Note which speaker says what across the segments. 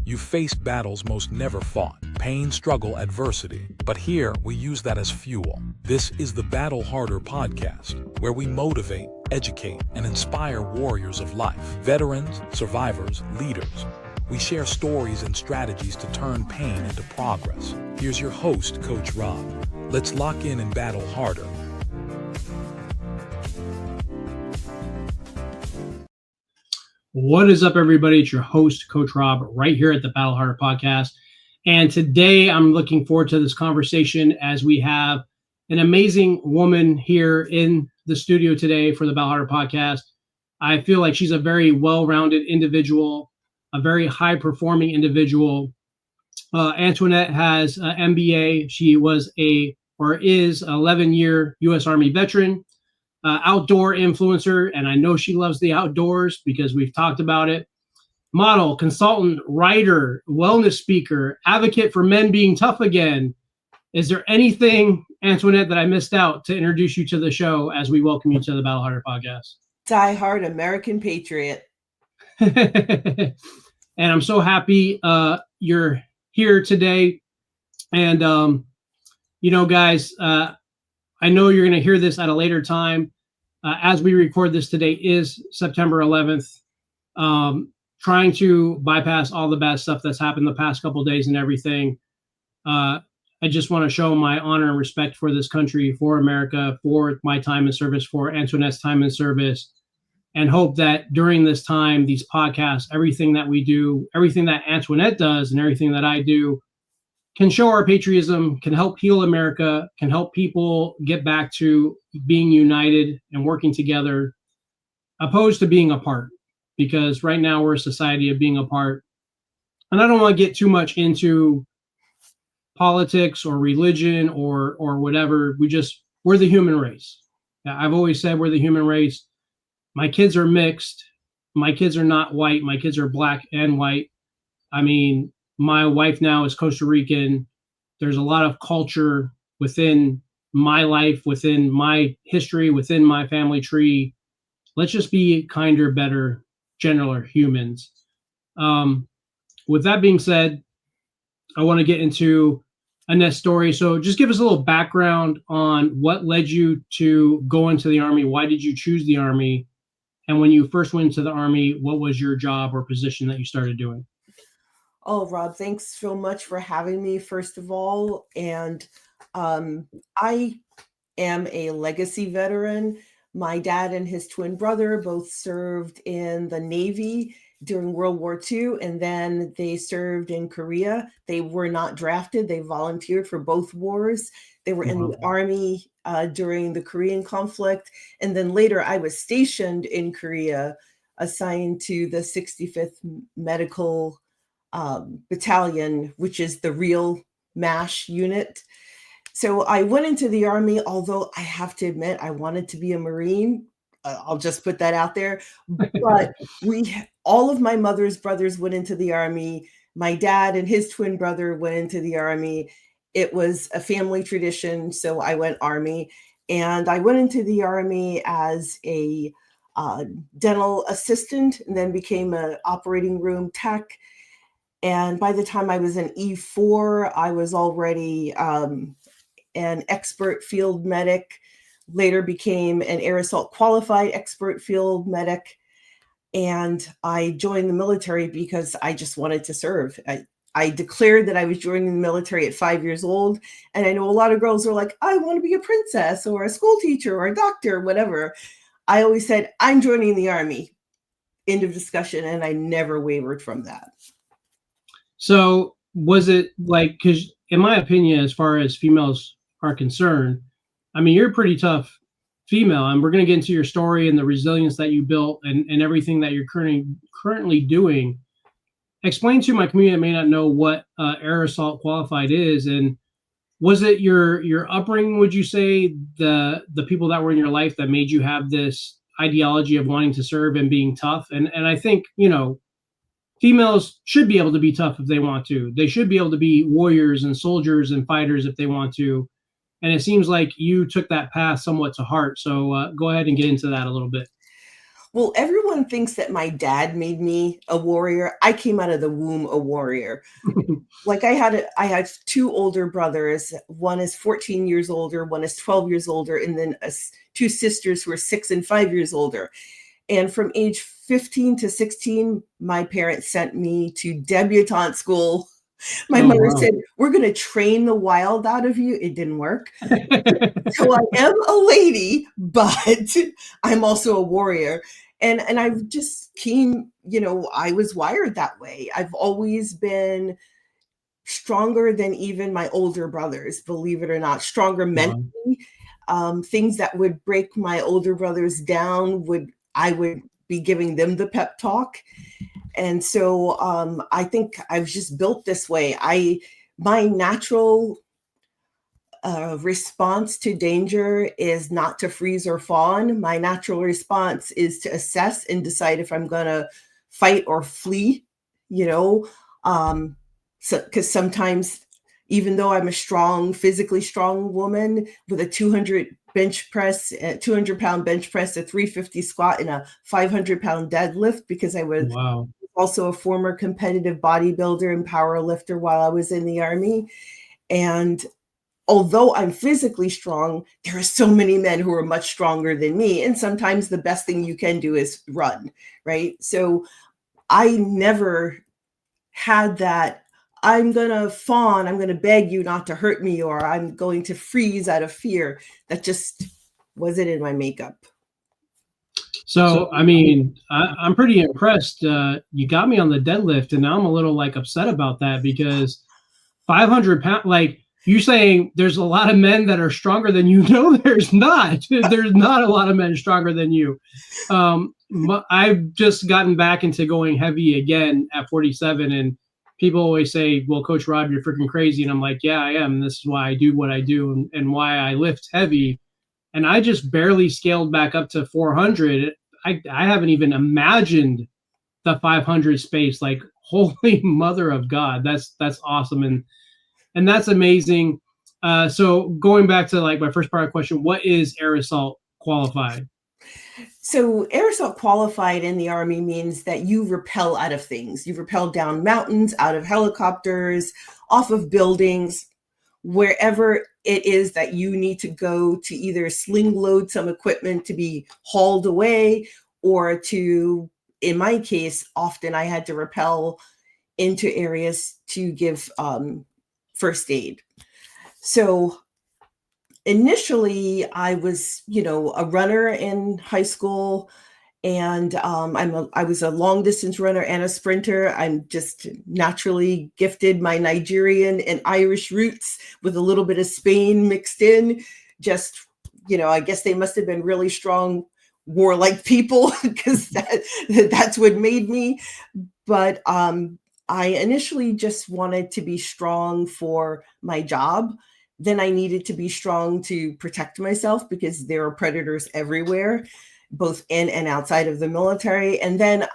Speaker 1: You faced battles most never fought, pain, struggle, adversity. But here, we use that as fuel. This is the Battle Harder podcast, where we motivate, educate, and inspire warriors of life, veterans, survivors, leaders. We share stories and strategies to turn pain into progress. Here's your host, Coach Rob. Let's lock in and battle harder.
Speaker 2: What is up, everybody? It's your host, Coach Rob, right here at the Battle Harder podcast. And today I'm looking forward to this conversation as we have an amazing woman here in the studio today for the Battle Harder podcast. I feel like she's a very well-rounded individual, a very high-performing individual. Antoinette has an MBA. She was is an 11-year U.S. Army veteran. Outdoor influencer, and I know she loves the outdoors because we've talked about it. Model, consultant, writer, wellness speaker, advocate for men being tough again. Is there anything, Antoinette, that I missed out to introduce you to the show as we welcome you to the Battle Harder podcast?
Speaker 3: Die-hard American patriot.
Speaker 2: And I'm so happy you're here today. And, guys, I know you're going to hear this at a later time. As we record this today is September 11th. Trying to bypass all the bad stuff that's happened the past couple of days and everything. I just want to show my honor and respect for this country, for America, for my time in service, for Antoinette's time in service, and hope that during this time, these podcasts, everything that we do, everything that Antoinette does, and everything that I do, can show our patriotism, can help heal America, can help people get back to being united and working together, opposed to being apart. Because right now we're a society of being apart. And I don't want to get too much into politics or religion or whatever. We're the human race. I've always said we're the human race. My kids are mixed. My kids are not white. My kids are black and white. I mean, my wife now is Costa Rican. There's a lot of culture within my life, within my history, within my family tree. Let's just be kinder, better, gentler humans. With that being said, I want to get into Annette's story. So just give us a little background on what led you to go into the Army. Why did you choose the Army? And when you first went into the Army, what was your job or position that you started doing?
Speaker 3: Oh, Rob, thanks so much for having me, first of all. And I am a legacy veteran. My dad and his twin brother both served in the Navy during World War II, and then they served in Korea. They were not drafted. They volunteered for both wars. They were in the Army during the Korean conflict. And then later I was stationed in Korea, assigned to the 65th Medical Battalion, which is the real MASH unit. So I went into the Army, although I have to admit I wanted to be a Marine. I'll just put that out there. But all of my mother's brothers went into the Army. My dad and his twin brother went into the Army. It was a family tradition, so I went Army. And I went into the Army as a dental assistant, and then became an operating room tech. And by the time I was an E4, I was already an expert field medic, later became an air assault qualified expert field medic. And I joined the military because I just wanted to serve. I declared that I was joining the military at 5 years old. And I know a lot of girls are like, I want to be a princess or a school teacher or a doctor, whatever. I always said, I'm joining the Army. End of discussion. And I never wavered from that.
Speaker 2: So was it like, because in my opinion, as far as females are concerned, I mean, you're a pretty tough female, and we're going to get into your story and the resilience that you built and everything that you're currently doing. Explain to my community that may not know what air assault qualified is, and was it your upbringing, would you say, the people that were in your life that made you have this ideology of wanting to serve and being tough? And I think, females should be able to be tough if they want to. They should be able to be warriors and soldiers and fighters if they want to. And it seems like you took that path somewhat to heart. So go ahead and get into that a little bit.
Speaker 3: Well, everyone thinks that my dad made me a warrior. I came out of the womb a warrior. Like I had two older brothers. One is 14 years older, one is 12 years older, and then two sisters who are 6 and 5 years older. And from age 15 to 16, my parents sent me to debutante school. My
Speaker 2: Oh,
Speaker 3: mother
Speaker 2: wow.
Speaker 3: said, "We're going to train the wild out of you." It didn't work. So I am a lady, but I'm also a warrior. And I've just came, I was wired that way. I've always been stronger than even my older brothers, believe it or not, stronger
Speaker 2: Wow.
Speaker 3: mentally. Things that would break my older brothers down I would be giving them the pep talk. And so I think I was just built this way. My natural response to danger is not to freeze or fawn. My natural response is to assess and decide if I'm going to fight or flee, you know. So because sometimes, even though I'm a strong, physically strong woman with a 200-pound bench press, a 350 squat, and a 500-pound deadlift, because I was
Speaker 2: Wow.
Speaker 3: also a former competitive bodybuilder and power lifter while I was in the Army. And although I'm physically strong, there are so many men who are much stronger than me. And sometimes the best thing you can do is run, right? So I never had that, I'm going to fawn, I'm going to beg you not to hurt me, or I'm going to freeze out of fear. That just wasn't in my makeup.
Speaker 2: So, I mean, I'm pretty impressed. You got me on the deadlift, and now I'm a little like upset about that, because 500 pounds, like, you're saying there's a lot of men that are stronger than you. No, there's not. There's not a lot of men stronger than you. I've just gotten back into going heavy again at 47, and people always say, well, Coach Rob, you're freaking crazy. And I'm like, yeah, I am. This is why I do what I do, and why I lift heavy. And I just barely scaled back up to 400. I haven't even imagined the 500 space. Like, holy mother of God, that's awesome. And that's amazing. So going back to like my first part of the question, what is air assault qualified?
Speaker 3: So air assault qualified in the Army means that you rappel out of things. You rappel down mountains, out of helicopters, off of buildings, wherever it is that you need to go to either sling load some equipment to be hauled away, or to, in my case, often I had to rappel into areas to give first aid. So initially I was, a runner in high school, and I was a long distance runner and a sprinter. I'm just naturally gifted. My Nigerian and Irish roots with a little bit of Spain mixed in. Just, I guess they must have been really strong, warlike people, because that's what made me. But I initially just wanted to be strong for my job. Then I needed to be strong to protect myself, because there are predators everywhere, both in and outside of the military. And then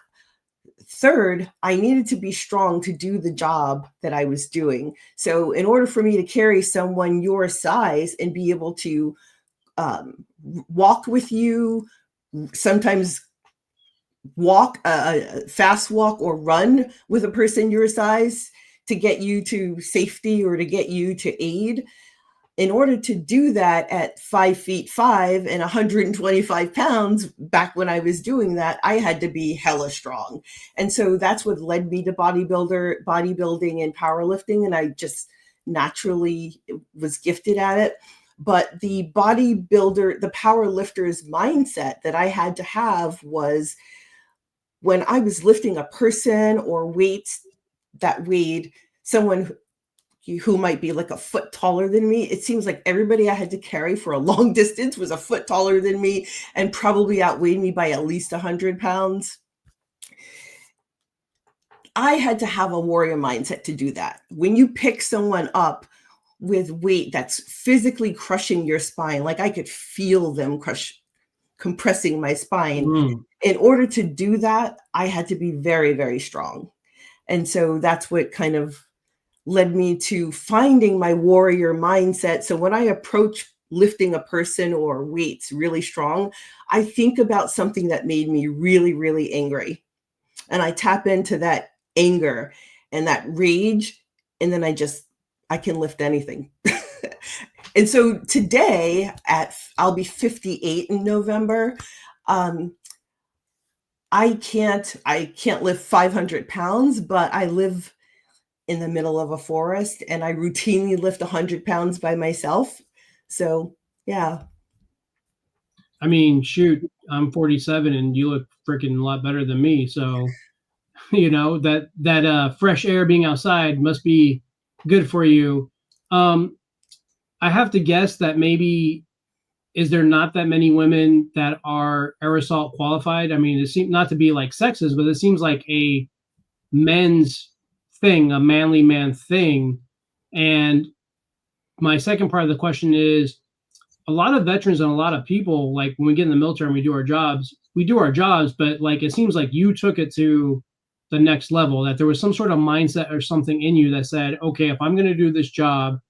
Speaker 3: third, I needed to be strong to do the job that I was doing. So in order for me to carry someone your size and be able to walk with you, sometimes walk fast walk or run with a person your size to get you to safety or to get you to aid, in order to do that at 5'5" and 125 pounds, back when I was doing that, I had to be hella strong. And so that's what led me to bodybuilding and powerlifting. And I just naturally was gifted at it. But the bodybuilder, the powerlifter's mindset that I had to have was, when I was lifting a person or weights that weighed someone who might be like a foot taller than me, it seems like everybody I had to carry for a long distance was a foot taller than me and probably outweighed me by at least 100 pounds. I had to have a warrior mindset to do that. When you pick someone up with weight that's physically crushing your spine, like I could feel them compressing my spine. In order to do that, I had to be very, very strong. And so that's what kind of led me to finding my warrior mindset. So when I approach lifting a person or weights really strong, I think about something that made me really, really angry. And I tap into that anger and that rage. And then I can lift anything. And so today I'll be 58 in November. I can't lift 500 pounds, but I live in the middle of a forest and I routinely lift 100 pounds by myself. So, yeah.
Speaker 2: I mean, shoot, I'm 47 and you look freaking a lot better than me. So, that fresh air being outside must be good for you. I have to guess that maybe, is there not that many women that are air assault qualified? I mean, it seems not to be like sexist, but it seems like a men's thing, a manly man thing. And my second part of the question is, a lot of veterans and a lot of people, like when we get in the military and we do our jobs, but like it seems like you took it to the next level, that there was some sort of mindset or something in you that said, okay, if I'm going to do this job,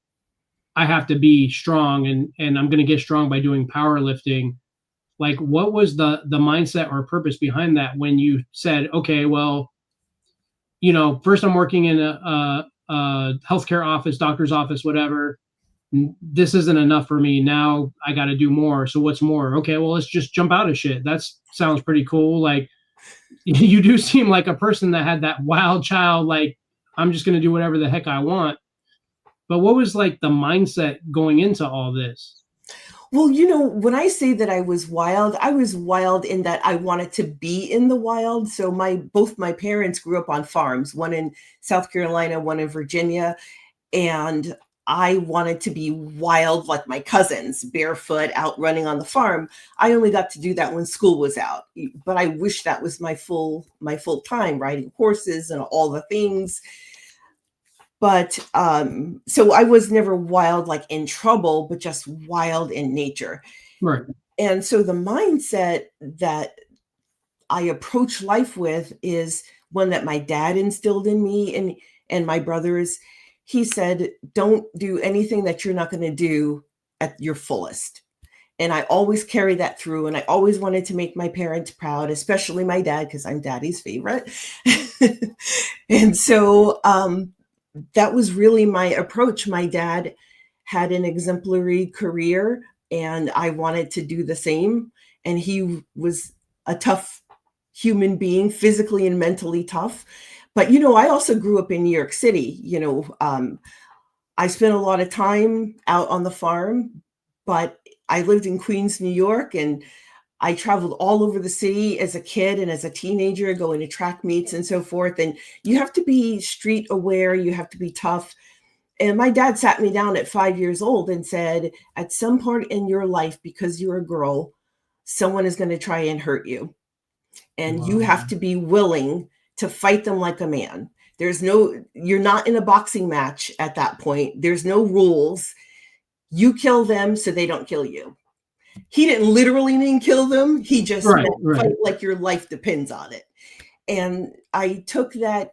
Speaker 2: I have to be strong, and I'm going to get strong by doing powerlifting. Like, what was the mindset or purpose behind that when you said, okay, well, first I'm working in a healthcare office, doctor's office, whatever. This isn't enough for me. Now I got to do more. So what's more? Okay, well, let's just jump out of shit. That sounds pretty cool. Like, you do seem like a person that had that wild child, like, I'm just going to do whatever the heck I want. But what was like the mindset going into all this?
Speaker 3: Well, when I say that I was wild in that I wanted to be in the wild. So both my parents grew up on farms, one in South Carolina, one in Virginia. And I wanted to be wild like my cousins, barefoot, out running on the farm. I only got to do that when school was out. But I wish that was my full time, riding horses and all the things. But so I was never wild, like in trouble, but just wild in nature.
Speaker 2: Right.
Speaker 3: And so the mindset that I approach life with is one that my dad instilled in me and my brothers. He said, don't do anything that you're not going to do at your fullest. And I always carry that through. And I always wanted to make my parents proud, especially my dad, because I'm daddy's favorite. And so, that was really my approach. My dad had an exemplary career and I wanted to do the same. And he was a tough human being, physically and mentally tough. But, I also grew up in New York City. I spent a lot of time out on the farm, but I lived in Queens, New York, and I traveled all over the city as a kid and as a teenager, going to track meets and so forth. And you have to be street aware. You have to be tough. And my dad sat me down at 5 years old and said, at some point in your life, because you're a girl, someone is going to try and hurt you. And you have to be willing to fight them like a man. You're not in a boxing match at that point. There's no rules. You kill them so they don't kill you. He didn't literally mean kill them. He just meant fight like your life depends on it. And I took that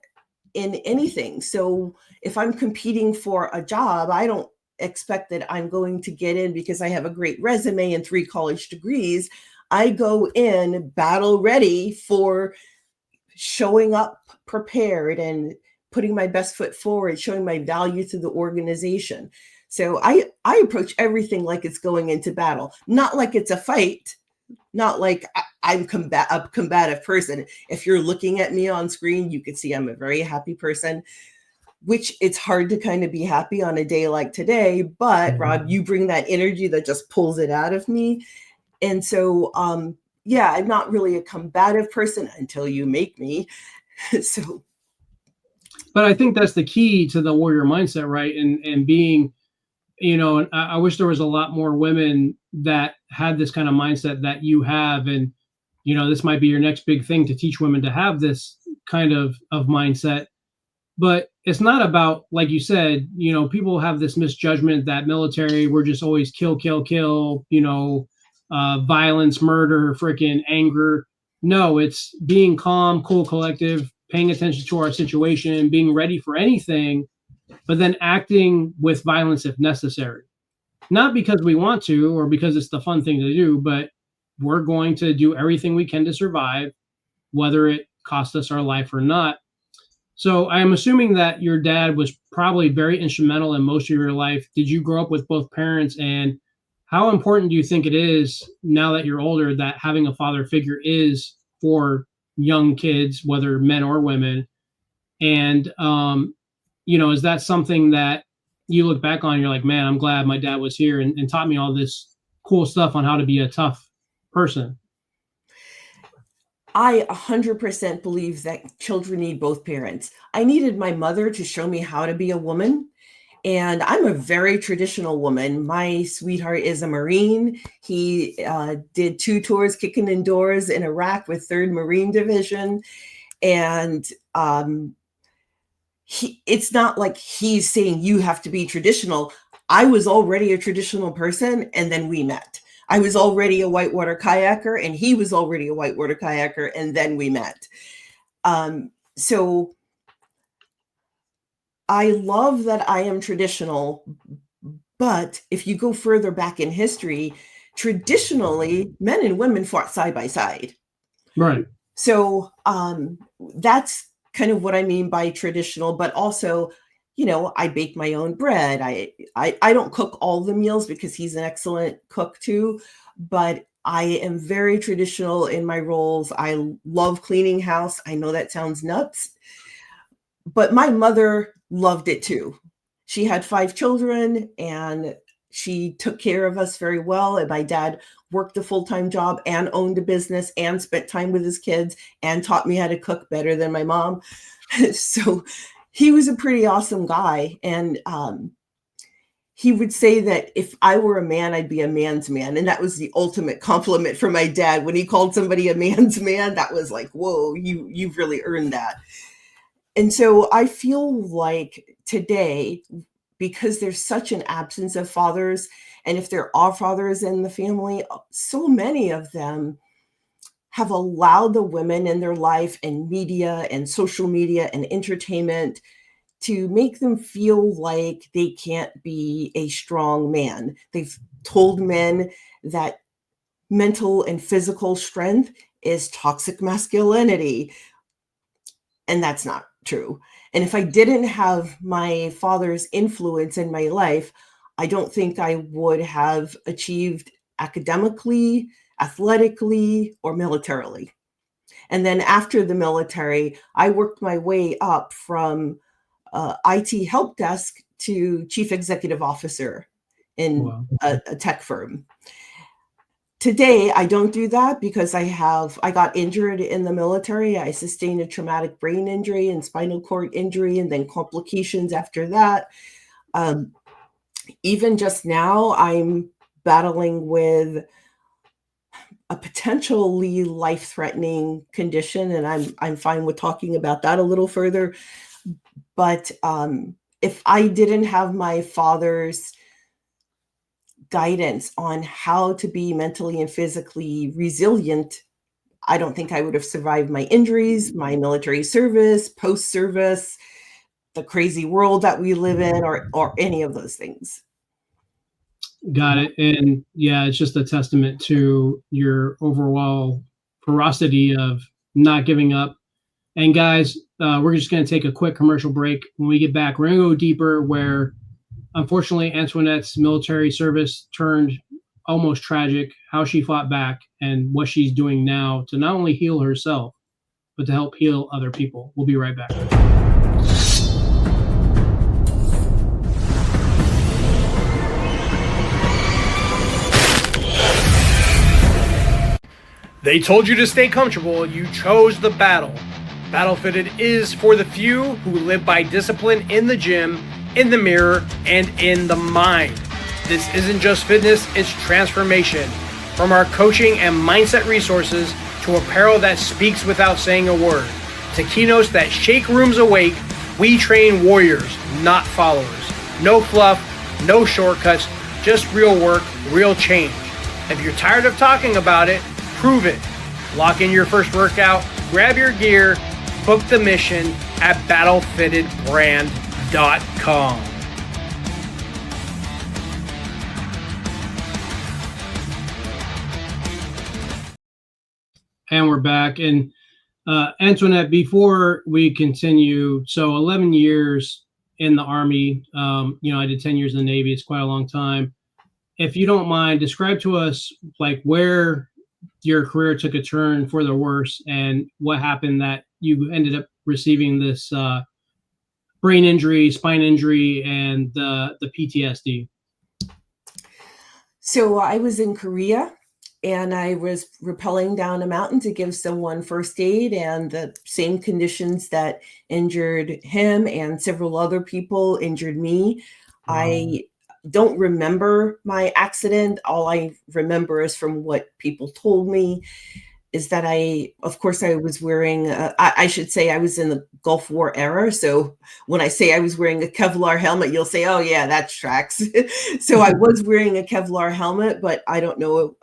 Speaker 3: in anything. So if I'm competing for a job, I don't expect that I'm going to get in because I have a great resume and 3 college degrees. I go in battle ready for showing up prepared and putting my best foot forward, showing my value to the organization. So I approach everything like it's going into battle, not like it's a fight, not like I'm a combative person. If you're looking at me on screen, you can see I'm a very happy person, which it's hard to kind of be happy on a day like today. But Rob, you bring that energy that just pulls it out of me. And so, I'm not really a combative person until you make me. So.
Speaker 2: But I think that's the key to the warrior mindset, right? And being, and I wish there was a lot more women that had this kind of mindset that you have. And, this might be your next big thing, to teach women to have this kind of mindset. But it's not about, like you said, people have this misjudgment that military, we're just always kill, violence, murder, freaking anger. No, it's being calm, cool, collective, paying attention to our situation, being ready for anything, but then acting with violence if necessary. not because we want to or because it's the fun thing to do, but we're going to do everything we can to survive, whether it costs us our life or not. So I'm assuming that your dad was probably very instrumental in most of your life. Did you grow up with both parents? And how important do you think it is now that you're older that having a father figure is for young kids, whether men or women? And, is that something that you look back on and you're like, man, I'm glad my dad was here and taught me all this cool stuff on how to be a tough person?
Speaker 3: I 100% believe that children need both parents. I needed my mother to show me how to be a woman. And I'm a very traditional woman. My sweetheart is a Marine. He did 2 tours kicking indoors in Iraq with 3rd Marine Division. And it's not like he's saying you have to be traditional. I was already a traditional person, and then we met. I was already a whitewater kayaker, and he was already a whitewater kayaker, and then we met. So I love that I am traditional, but if you go further back in history, traditionally, men and women fought side by side.
Speaker 2: Right.
Speaker 3: So that's kind of what I mean by traditional, but also, I bake my own bread. I don't cook all the meals because he's an excellent cook too, but I am very traditional in my roles. I love cleaning house. I know that sounds nuts, but my mother loved it too. She had 5 children and she took care of us very well. And my dad worked a full-time job and owned a business and spent time with his kids and taught me how to cook better than my mom. So he was a pretty awesome guy. And he would say that if I were a man, I'd be a man's man. And that was the ultimate compliment for my dad. When he called somebody a man's man, that was like, whoa, you've really earned that. And so I feel like today, because there's such an absence of fathers, and if there are fathers in the family, so many of them have allowed the women in their life and media and social media and entertainment to make them feel like they can't be a strong man. They've told men that mental and physical strength is toxic masculinity, and that's not true. And if I didn't have my father's influence in my life, I don't think I would have achieved academically, athletically, or militarily. And then after the military, I worked my way up from IT help desk to chief executive officer in a tech firm. Today, I don't do that because I got injured in the military. I sustained a traumatic brain injury and spinal cord injury, and then complications after that. Even just now, I'm battling with a potentially life-threatening condition, and I'm fine with talking about that a little further. But if I didn't have my father's guidance on how to be mentally and physically resilient, I don't think I would have survived my injuries, my military service, post-service, the crazy world that we live in, or any of those things.
Speaker 2: Got it. And yeah, it's just a testament to your overall ferocity of not giving up. And guys, we're just going to take a quick commercial break. When we get back, we're going to go deeper where unfortunately Antoinette's military service turned almost tragic, how she fought back and what she's doing now to not only heal herself, but to help heal other people. We'll be right back.
Speaker 4: They told you to stay comfortable, you chose the battle. Battle Fitted is for the few who live by discipline in the gym, in the mirror, and in the mind. This isn't just fitness, it's transformation. From our coaching and mindset resources to apparel that speaks without saying a word, to keynotes that shake rooms awake, we train warriors, not followers. No fluff, no shortcuts, just real work, real change. If you're tired of talking about it, prove it. Lock in your first workout, grab your gear, book the mission at battlefittedbrand.com.
Speaker 2: And we're back. And Antoinette, before we continue, so 11 years in the Army, I did 10 years in the Navy. It's quite a long time. If you don't mind, describe to us like where your career took a turn for the worse and what happened that you ended up receiving this brain injury, spine injury, and the PTSD.
Speaker 3: So I was in Korea and I was rappelling down a mountain to give someone first aid, and the same conditions that injured him and several other people injured me. I don't remember my accident. All I remember is from what people told me is that I was wearing, I should say I was in the Gulf War era. So when I say I was wearing a Kevlar helmet, you'll say, oh yeah, that tracks. So I was wearing a Kevlar helmet, but I don't know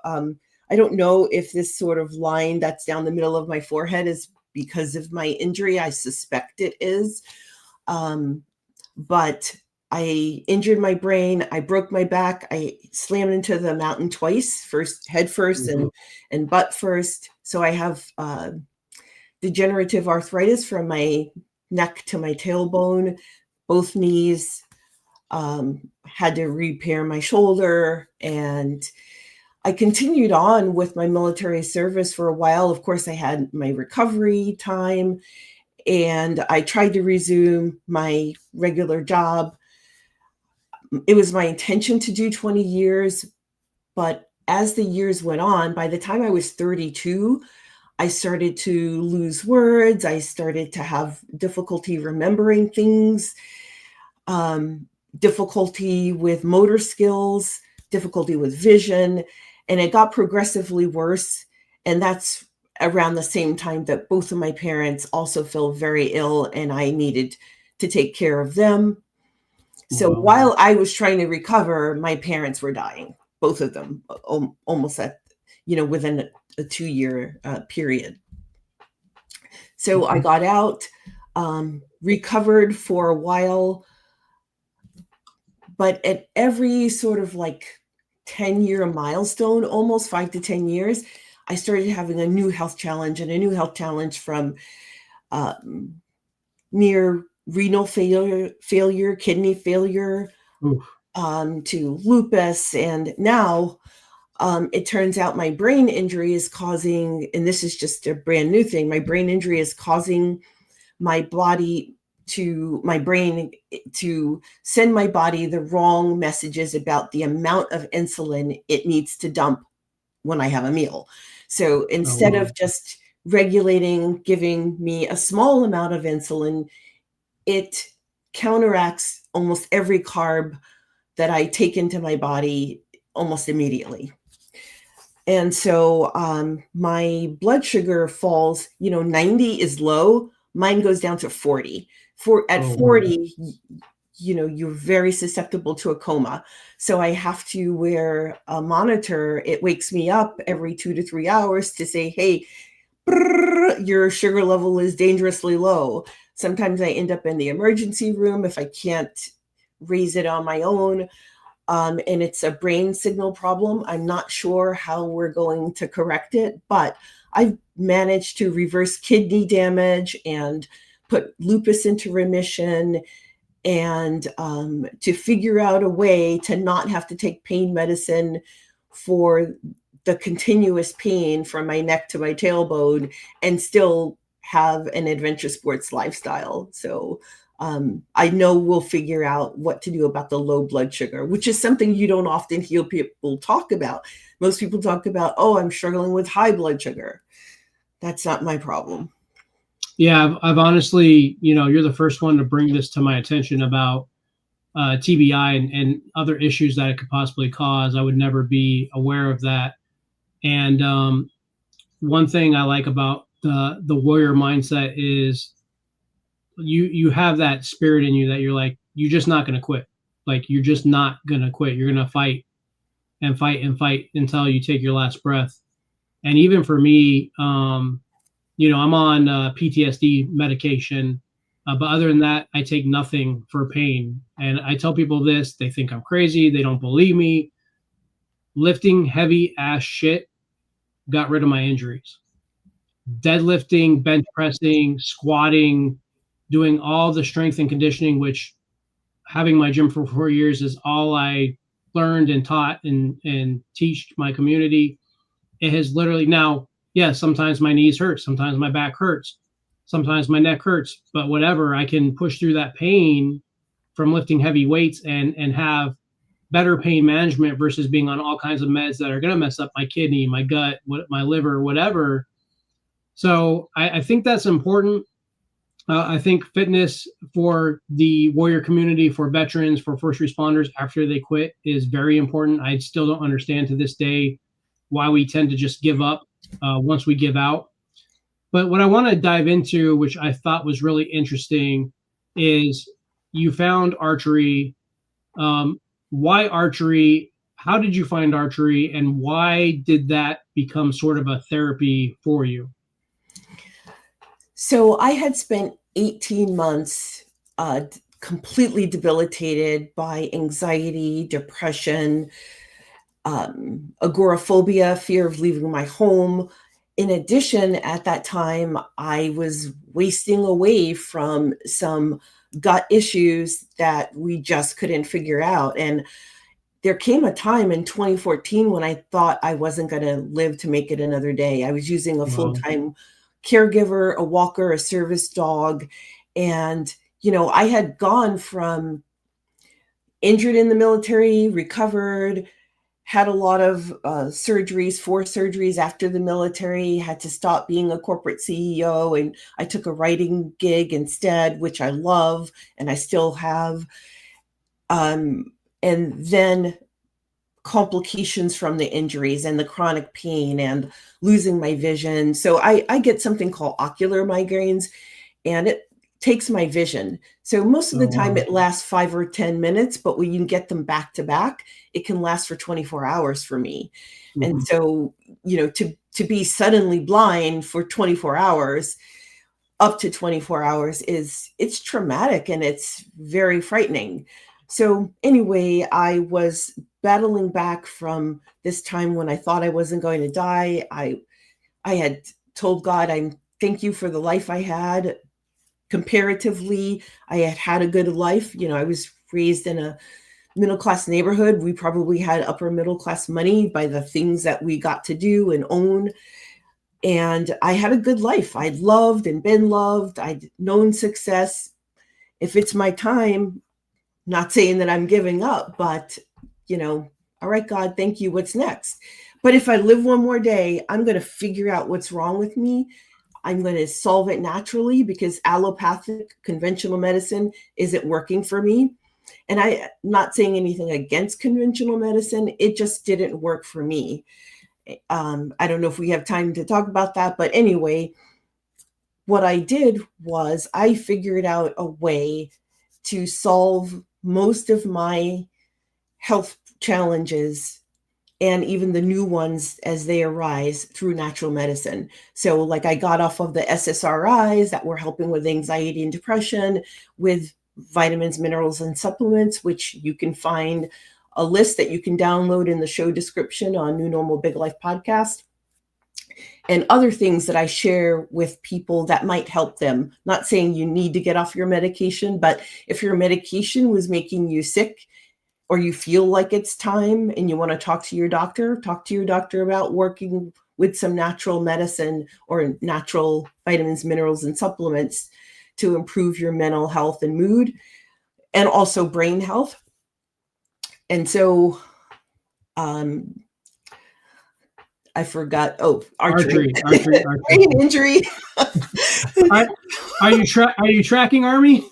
Speaker 3: if this sort of line that's down the middle of my forehead is because of my injury. I suspect it is. But I injured my brain. I broke my back. I slammed into the mountain twice, first head first and butt first. So I have degenerative arthritis from my neck to my tailbone, both knees. Had to repair my shoulder, and I continued on with my military service for a while. Of course, I had my recovery time, and I tried to resume my regular job. It was my intention to do 20 years, but as the years went on, by the time I was 32, I started to lose words. I started to have difficulty remembering things, difficulty with motor skills, difficulty with vision, and it got progressively worse. And that's around the same time that both of my parents also fell very ill, and I needed to take care of them. So while I was trying to recover, my parents were dying, both of them, almost within a 2-year period. So I got out, recovered for a while, but at every sort of like 10-year milestone, almost 5 to 10 years, I started having a new health challenge, and a new health challenge from near renal failure, kidney failure, to lupus. And now it turns out my brain injury is causing, and this is just a brand new thing, my brain injury is causing my brain to send my body the wrong messages about the amount of insulin it needs to dump when I have a meal. So instead of just regulating, giving me a small amount of insulin, it counteracts almost every carb that I take into my body almost immediately. And so my blood sugar falls, 90 is low. Mine goes down to 40. At 40, you're very susceptible to a coma. So I have to wear a monitor. It wakes me up every 2 to 3 hours to say, hey, your sugar level is dangerously low. Sometimes I end up in the emergency room if I can't raise it on my own. And it's a brain signal problem. I'm not sure how we're going to correct it, but I've managed to reverse kidney damage and put lupus into remission, and to figure out a way to not have to take pain medicine for the continuous pain from my neck to my tailbone and still have an adventure sports lifestyle. So I know we'll figure out what to do about the low blood sugar, which is something you don't often hear people talk about. Most people talk about, oh, I'm struggling with high blood sugar. That's not my problem.
Speaker 2: Yeah, I've honestly, you're the first one to bring this to my attention about TBI and other issues that it could possibly cause. I would never be aware of that. And one thing I like about the warrior mindset is you have that spirit in you that you're like, you're just not going to quit. Like, you're just not going to quit. You're going to fight and fight and fight until you take your last breath. And even for me, I'm on PTSD medication, but other than that, I take nothing for pain. And I tell people this, they think I'm crazy. They don't believe me. Lifting heavy ass shit got rid of my injuries. deadlifting, bench pressing, squatting, doing all the strength and conditioning, which having my gym for 4 years is all I learned and taught and teach my community. It has literally now, yes, sometimes my knees hurt, sometimes my back hurts, sometimes my neck hurts, but whatever, I can push through that pain from lifting heavy weights and have better pain management versus being on all kinds of meds that are going to mess up my kidney, my gut, my liver, whatever. So I think that's important. I think fitness for the warrior community, for veterans, for first responders after they quit is very important. I still don't understand to this day why we tend to just give up once we give out. But what I want to dive into, which I thought was really interesting, is you found archery. Why archery? How did you find archery? And why did that become sort of a therapy for you?
Speaker 3: So I had spent 18 months completely debilitated by anxiety, depression, agoraphobia, fear of leaving my home. In addition, at that time, I was wasting away from some gut issues that we just couldn't figure out. And there came a time in 2014 when I thought I wasn't going to live to make it another day. I was using a full-time caregiver, a walker, a service dog. And, I had gone from injured in the military, recovered, had a lot of surgeries, 4 surgeries after the military, had to stop being a corporate CEO. And I took a writing gig instead, which I love, and I still have. And then complications from the injuries and the chronic pain and losing my vision. So I get something called ocular migraines, and it takes my vision. So most of the time it lasts 5 or 10 minutes, but when you get them back to back, it can last for 24 hours for me. Mm-hmm. And so, to be suddenly blind for 24 hours, up to 24 hours it's traumatic and it's very frightening. So anyway, I was battling back from this time when I thought I wasn't going to die. I had told God, I thank you for the life I had. Comparatively, I had a good life. I was raised in a middle-class neighborhood. We probably had upper middle-class money by the things that we got to do and own. And I had a good life. I'd loved and been loved. I'd known success. If it's my time, not saying that I'm giving up, but, all right, God, thank you. What's next? But if I live one more day, I'm going to figure out what's wrong with me. I'm going to solve it naturally because allopathic conventional medicine isn't working for me. And I'm not saying anything against conventional medicine. It just didn't work for me. I don't know if we have time to talk about that, but anyway, what I did was I figured out a way to solve most of my health challenges and even the new ones as they arise through natural medicine. So like I got off of the SSRIs that were helping with anxiety and depression with vitamins, minerals, and supplements, which you can find a list that you can download in the show description on New Normal Big Life podcast, and other things that I share with people that might help them. Not saying you need to get off your medication, but if your medication was making you sick or you feel like it's time and you want to talk to your doctor about working with some natural medicine or natural vitamins, minerals, and supplements to improve your mental health and mood and also brain health. And so I forgot. Oh, archery. Brain injury.
Speaker 2: Are you tracking, Army?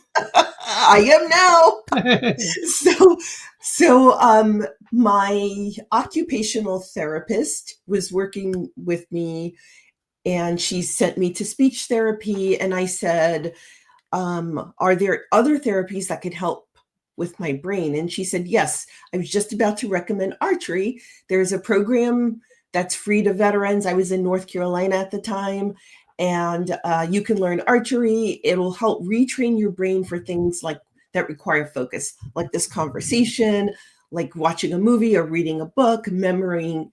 Speaker 3: I am now. So my occupational therapist was working with me, and she sent me to speech therapy. And I said, are there other therapies that could help with my brain? And she said, yes. I was just about to recommend archery. There's a program that's free to veterans. I was in North Carolina at the time, and you can learn archery. It'll help retrain your brain for things like that require focus, like this conversation, like watching a movie or reading a book, memorizing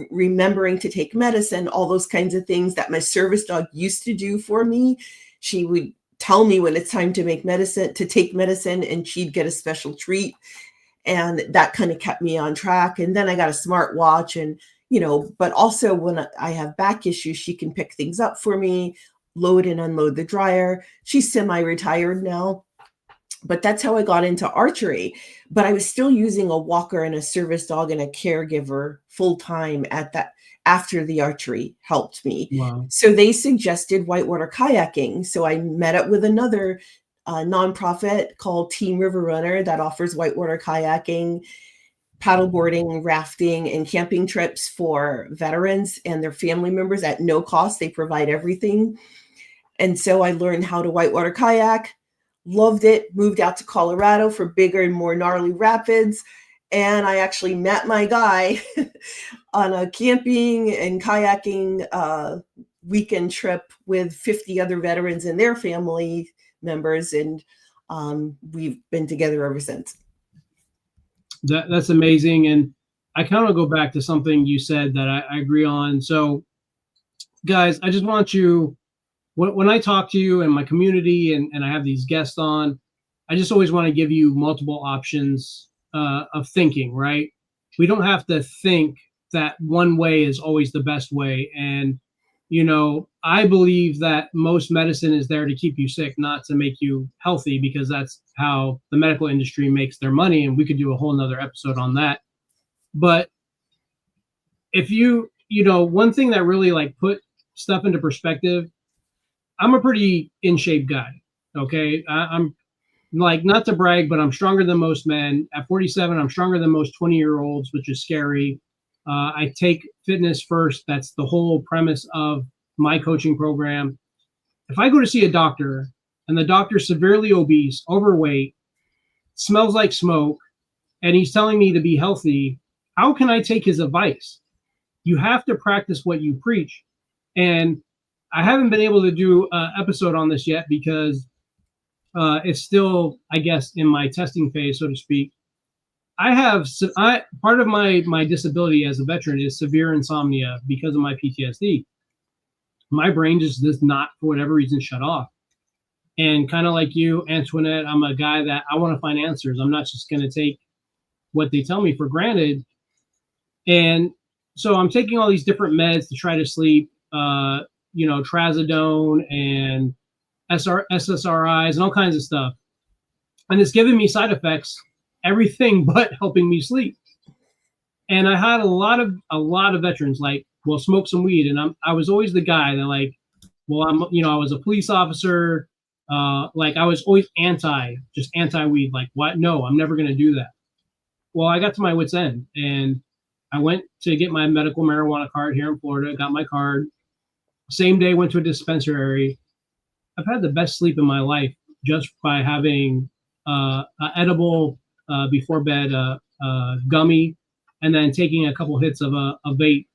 Speaker 3: remembering to take medicine, all those kinds of things that my service dog used to do for me. She would tell me when it's time to take medicine, and she'd get a special treat. And that kind of kept me on track. And then I got a smartwatch, and, but also when I have back issues, she can pick things up for me, load and unload the dryer. She's semi-retired now, but that's how I got into archery. But I was still using a walker and a service dog and a caregiver full time after the archery helped me.
Speaker 2: Wow.
Speaker 3: So they suggested whitewater kayaking. So I met up with another nonprofit called Team River Runner that offers whitewater kayaking, paddleboarding, rafting, and camping trips for veterans and their family members at no cost. They provide everything. And so I learned how to whitewater kayak, loved it, moved out to Colorado for bigger and more gnarly rapids. And I actually met my guy on a camping and kayaking weekend trip with 50 other veterans and their family members. And we've been together ever since.
Speaker 2: That's amazing. And I kind of go back to something you said that I agree on. So guys, I just want you, when I talk to you and my community and I have these guests on, I just always want to give you multiple options of thinking, right? We don't have to think that one way is always the best way. And, I believe that most medicine is there to keep you sick, not to make you healthy, because that's how the medical industry makes their money. And we could do a whole nother episode on that. But if one thing that really put stuff into perspective, I'm a pretty in shape guy. Okay. I'm not to brag, but I'm stronger than most men. At 47, I'm stronger than most 20-year-olds, which is scary. I take fitness first. That's the whole premise of my coaching program. If I go to see a doctor and the doctor's severely obese, overweight, smells like smoke, and he's telling me to be healthy, how can I take his advice? You have to practice what you preach. And I haven't been able to do an episode on this yet because it's still, I guess, in my testing phase, so to speak. Part of my disability as a veteran is severe insomnia because of my PTSD. My brain just does not, for whatever reason, shut off. And kind of like you, Antoinette, I'm a guy that I want to find answers. I'm not just going to take what they tell me for granted. And so I'm taking all these different meds to try to sleep, trazodone and SSRIs and all kinds of stuff. And it's giving me side effects, everything but helping me sleep. And I had a lot of veterans smoke some weed. And I was always the guy that I was a police officer. I was always anti-weed. What? No, I'm never going to do that. Well, I got to my wit's end and I went to get my medical marijuana card here in Florida, got my card. Same day, went to a dispensary. I've had the best sleep in my life just by having an edible before bed, gummy, and then taking a couple hits of a vape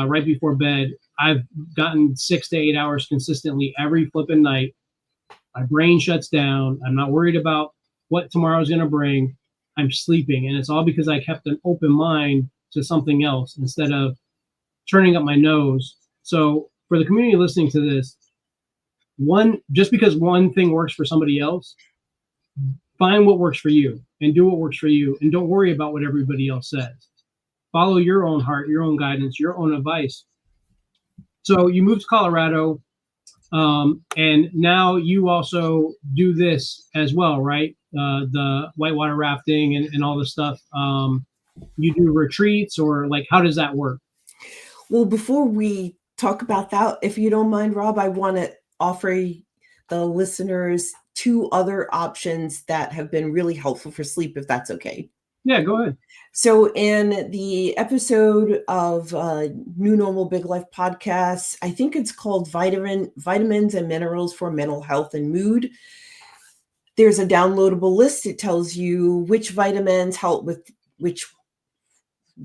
Speaker 2: right before bed. I've gotten 6 to 8 hours consistently every flipping night. My brain shuts down. I'm not worried about what tomorrow's going to bring. I'm sleeping. And it's all because I kept an open mind to something else instead of turning up my nose. So for the community listening to this, just because one thing works for somebody else, find what works for you and do what works for you. And don't worry about what everybody else says. Follow your own heart, your own guidance, your own advice. So you moved to Colorado, and now you also do this as well, right? The whitewater rafting and all this stuff. You do retreats, or how does that work?
Speaker 3: Well, before we talk about that, if you don't mind, Rob, I want to offer the listeners 2 other options that have been really helpful for sleep, if that's okay.
Speaker 2: Yeah, go ahead.
Speaker 3: So in the episode of New Normal Big Life podcast, I think it's called Vitamins and Minerals for Mental Health and Mood. There's a downloadable list. It tells you which vitamins help with which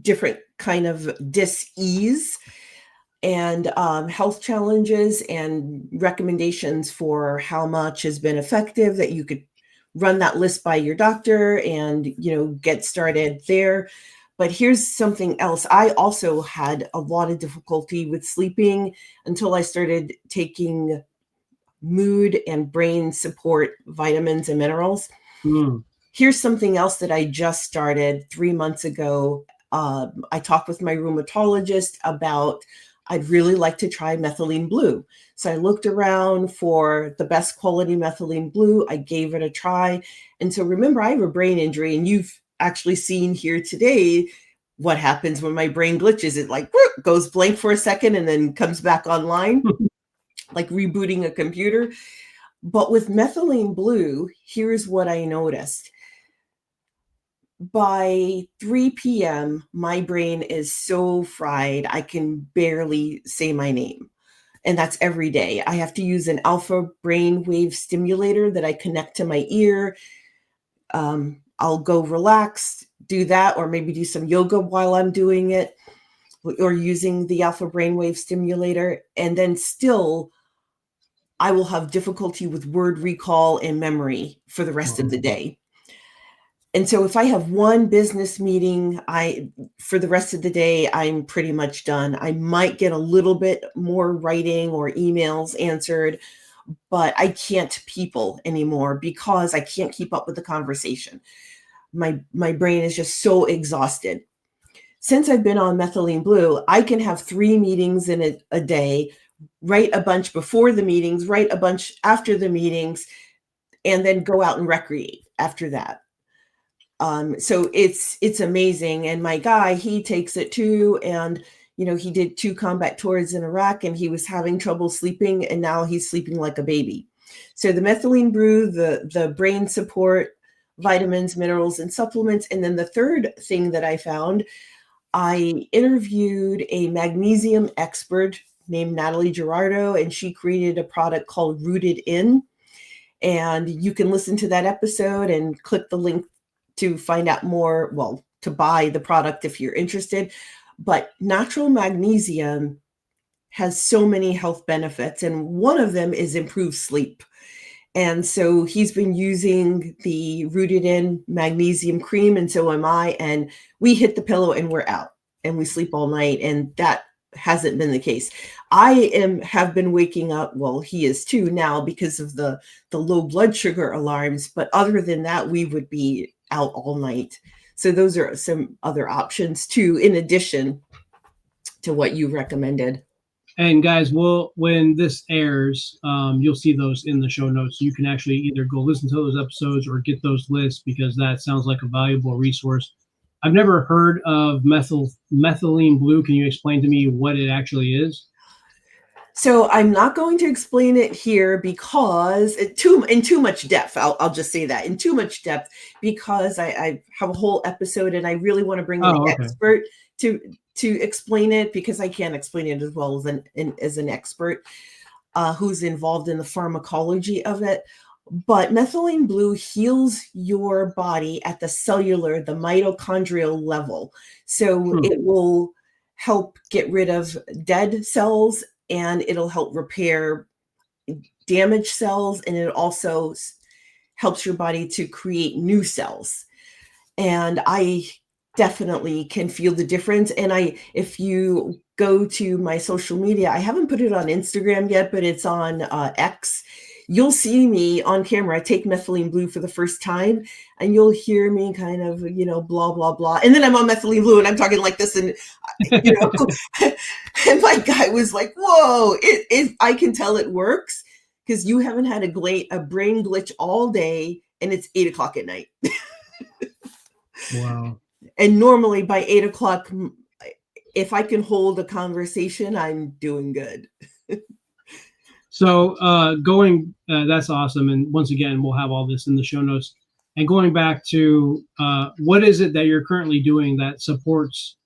Speaker 3: different kind of dis-ease and health challenges, and recommendations for how much has been effective, that you could run that list by your doctor and, get started there. But here's something else. I also had a lot of difficulty with sleeping until I started taking mood and brain support vitamins and minerals. Here's something else that I just started 3 months ago. I talked with my rheumatologist about I'd really like to try methylene blue. So I looked around for the best quality methylene blue. I gave it a try. And so remember, I have a brain injury, and you've actually seen here today what happens when my brain glitches. It like goes blank for a second and then comes back online, like rebooting a computer. But with methylene blue, here's what I noticed. By 3 p.m., my brain is so fried, I can barely say my name. And that's every day. I have to use an alpha brainwave stimulator that I connect to my ear. I'll go relax, do that, or maybe do some yoga while I'm doing it, or using the alpha brainwave stimulator. And then still, I will have difficulty with word recall and memory for the rest of the day. And so if I have one business meeting, for the rest of the day, I'm pretty much done. I might get a little bit more writing or emails answered, but I can't people anymore because I can't keep up with the conversation. My brain is just so exhausted. Since I've been on methylene blue, I can have 3 meetings in a day, write a bunch before the meetings, write a bunch after the meetings, and then go out and recreate after that. So it's amazing. And my guy, he takes it too. And, he did 2 combat tours in Iraq, and he was having trouble sleeping, and now he's sleeping like a baby. So the methylene brew, the brain support, vitamins, minerals, and supplements. And then the third thing that I found, I interviewed a magnesium expert named Natalie Gerardo, and she created a product called Rooted In. And you can listen to that episode and click the link to find out more, to buy the product if you're interested. But natural magnesium has so many health benefits, and one of them is improved sleep. And so he's been using the Rooted In magnesium cream, and so am I. And we hit the pillow and we're out, and we sleep all night. And that hasn't been the case. I have been waking up, he is too now, because of the low blood sugar alarms. But other than that, we would be out all night. So those are some other options too, in addition to what you recommended.
Speaker 2: And guys, when this airs, you'll see those in the show notes. You can actually either go listen to those episodes or get those lists, because that sounds like a valuable resource. I've never heard of methylene blue. Can you explain to me what it actually is?
Speaker 3: So I'm not going to explain it here because in too much depth. I'll just say that in too much depth, because I have a whole episode, and I really want to bring in an expert to explain it, because I can't explain it as well as an expert who's involved in the pharmacology of it. But methylene blue heals your body at the cellular, the mitochondrial level. So it will help get rid of dead cells, and it'll help repair damaged cells, and it also helps your body to create new cells. And I definitely can feel the difference. And if you go to my social media, I haven't put it on Instagram yet, but it's on X. You'll see me on camera. I take methylene blue for the first time, and you'll hear me kind of, blah, blah, blah. And then I'm on methylene blue and I'm talking like this, and, and my guy was like, whoa, I can tell it works, because you haven't had a brain glitch all day, and it's 8:00 at night.
Speaker 2: Wow. And
Speaker 3: normally by 8:00, if I can hold a conversation, I'm doing good.
Speaker 2: So that's awesome. And once again, we'll have all this in the show notes. And going back to what is it that you're currently doing that supports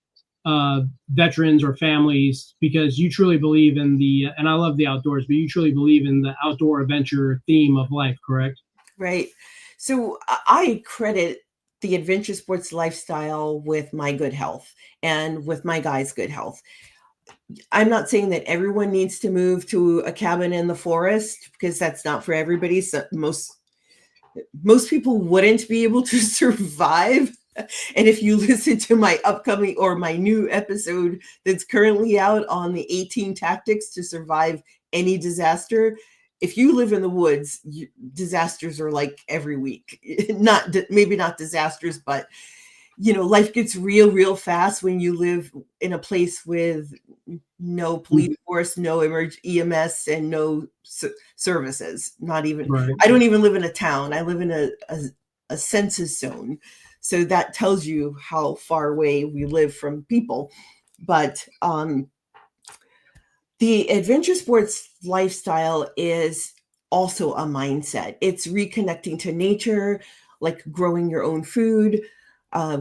Speaker 2: veterans or families, because you truly believe in and I love the outdoors, but you truly believe in the outdoor adventure theme of life, correct?
Speaker 3: Right. So I credit the adventure sports lifestyle with my good health and with my guy's good health. I'm not saying that everyone needs to move to a cabin in the forest, because that's not for everybody. So most people wouldn't be able to survive And if you listen to my upcoming or my new episode that's currently out on the 18 tactics to survive any disaster, if you live in the woods, disasters are like every week. Maybe not disasters, but life gets real fast when you live in a place with no police force, no EMS, and no services. Not even.
Speaker 2: Right.
Speaker 3: I don't even live in a town. I live in a census zone, so that tells you how far away we live from people. But the adventure sports lifestyle is also a mindset. It's reconnecting to nature, like growing your own food.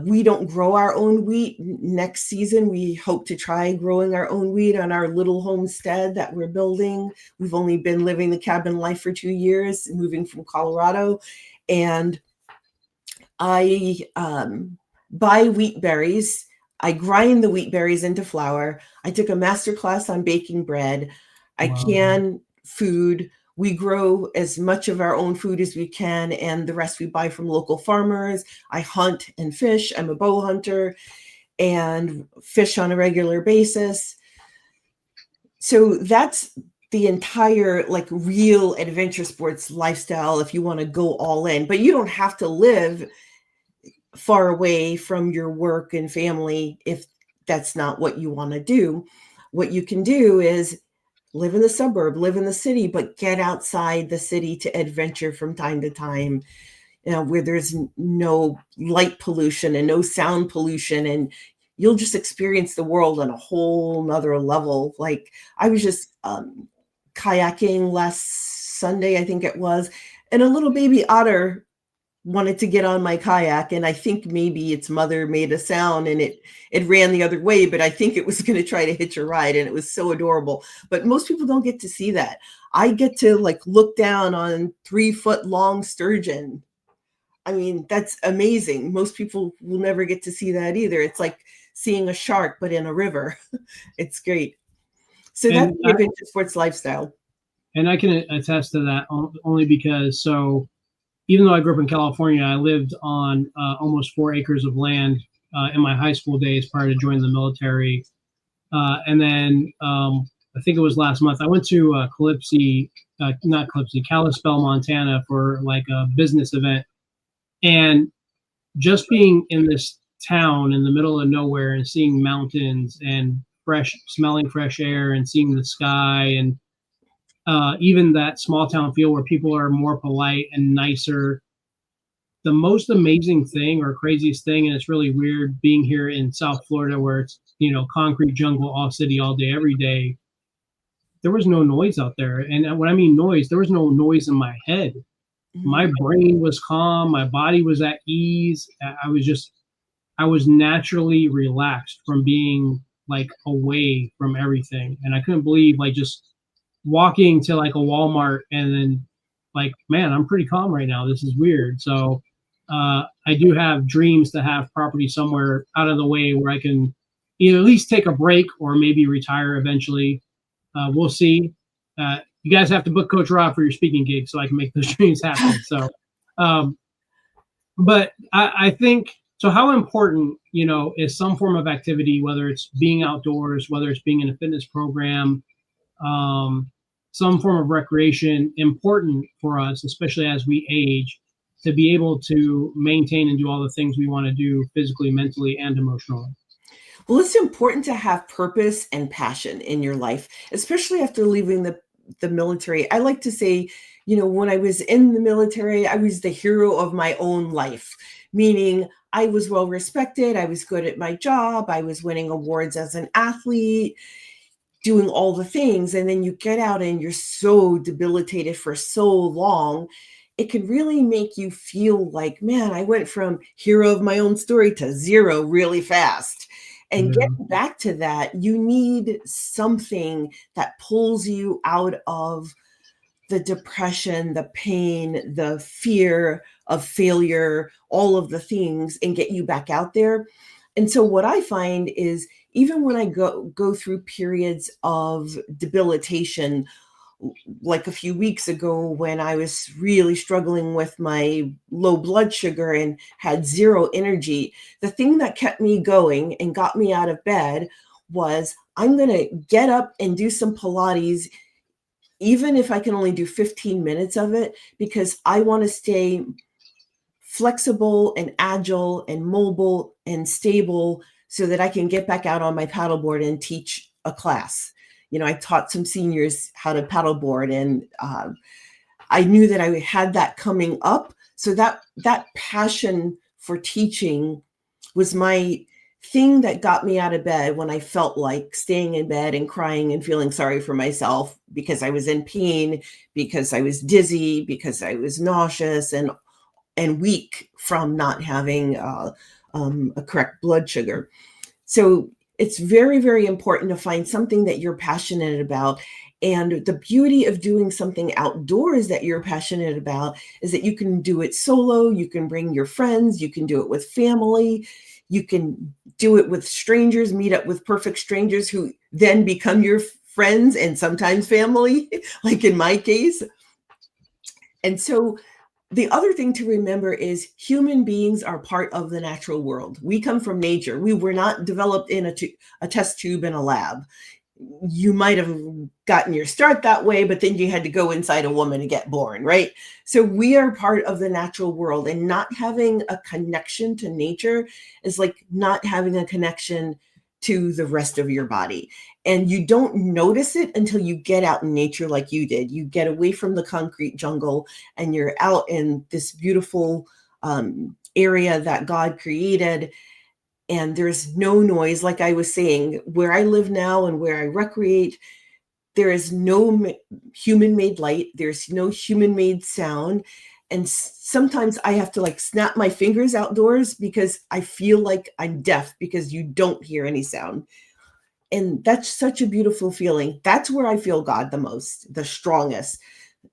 Speaker 3: We don't grow our own wheat. Next season, we hope to try growing our own wheat on our little homestead that we're building. We've only been living the cabin life for 2 years, moving from Colorado. And I buy wheat berries. I grind the wheat berries into flour. I took a master class on baking bread. I can food. We grow as much of our own food as we can, and the rest we buy from local farmers. I hunt and fish. I'm a bow hunter and fish on a regular basis. So that's the entire like real adventure sports lifestyle if you want to go all in. But you don't have to live far away from your work and family if that's not what you want to do. What you can do is live in the suburb, live in the city, but get outside the city to adventure from time to time, where there's no light pollution and no sound pollution, and you'll just experience the world on a whole nother level. Like I was just kayaking last Sunday, I think it was, and a little baby otter wanted to get on my kayak, and I think maybe its mother made a sound and it ran the other way, but I think it was going to try to hitch a ride, and it was so adorable. But most people don't get to see that. I get to like look down on 3-foot long sturgeon. I mean, that's amazing. Most people will never get to see that either. It's like seeing a shark, but in a river. It's great. So that's the adventure sports lifestyle.
Speaker 2: And I can attest to that only because, even though I grew up in California, I lived on almost 4 acres of land in my high school days prior to joining the military. And then I think it was last month, I went to Kalispell, Montana for like a business event. And just being in this town in the middle of nowhere and seeing mountains and smelling fresh air and seeing the sky and even that small town feel where people are more polite and nicer. The most amazing thing or craziest thing, and it's really weird being here in South Florida where it's, concrete jungle, all city, all day, every day. There was no noise out there. And when I mean noise, there was no noise in my head. My brain was calm. My body was at ease. I was naturally relaxed from being like away from everything. And I couldn't believe like just walking to like a Walmart and then like, man, I'm pretty calm right now. This is weird. So I do have dreams to have property somewhere out of the way where I can either at least take a break or maybe retire eventually. We'll see. You guys have to book Coach Rob for your speaking gig so I can make those dreams happen. So, but I think, so how important, is some form of activity, whether it's being outdoors, whether it's being in a fitness program, some form of recreation, important for us, especially as we age, to be able to maintain and do all the things we want to do physically, mentally, and emotionally?
Speaker 3: Well, it's important to have purpose and passion in your life, especially after leaving the military. I like to say, when I was in the military, I was the hero of my own life, meaning I was well respected. I was good at my job. I was winning awards as an athlete, doing all the things. And then you get out and you're so debilitated for so long. It can really make you feel like, man, I went from hero of my own story to zero really fast. And getting back to that, you need something that pulls you out of the depression, the pain, the fear of failure, all of the things, and get you back out there. And so what I find is even when I go through periods of debilitation, like a few weeks ago when I was really struggling with my low blood sugar and had zero energy, the thing that kept me going and got me out of bed was, I'm going to get up and do some Pilates, even if I can only do 15 minutes of it, because I want to stay flexible and agile and mobile and stable so that I can get back out on my paddleboard and teach a class. You know, I taught some seniors how to paddleboard, and I knew that I had that coming up. So that passion for teaching was my thing that got me out of bed when I felt like staying in bed and crying and feeling sorry for myself because I was in pain, because I was dizzy, because I was nauseous and weak from not having a correct blood sugar. So it's very, very important to find something that you're passionate about. And the beauty of doing something outdoors that you're passionate about is that you can do it solo, you can bring your friends, you can do it with family, you can do it with strangers, meet up with perfect strangers who then become your friends and sometimes family, like in my case. And so the other thing to remember is human beings are part of the natural world. We come from nature. We were not developed in a test tube in a lab. You might have gotten your start that way, but then you had to go inside a woman to get born, right? So we are part of the natural world, and not having a connection to nature is like not having a connection to the rest of your body. And you don't notice it until you get out in nature like you did. You get away from the concrete jungle and you're out in this beautiful area that God created. And there's no noise. Like I was saying, where I live now and where I recreate, there is no human-made light. There's no human-made sound. And sometimes I have to like snap my fingers outdoors because I feel like I'm deaf because you don't hear any sound. And that's such a beautiful feeling. That's where I feel God the most, the strongest.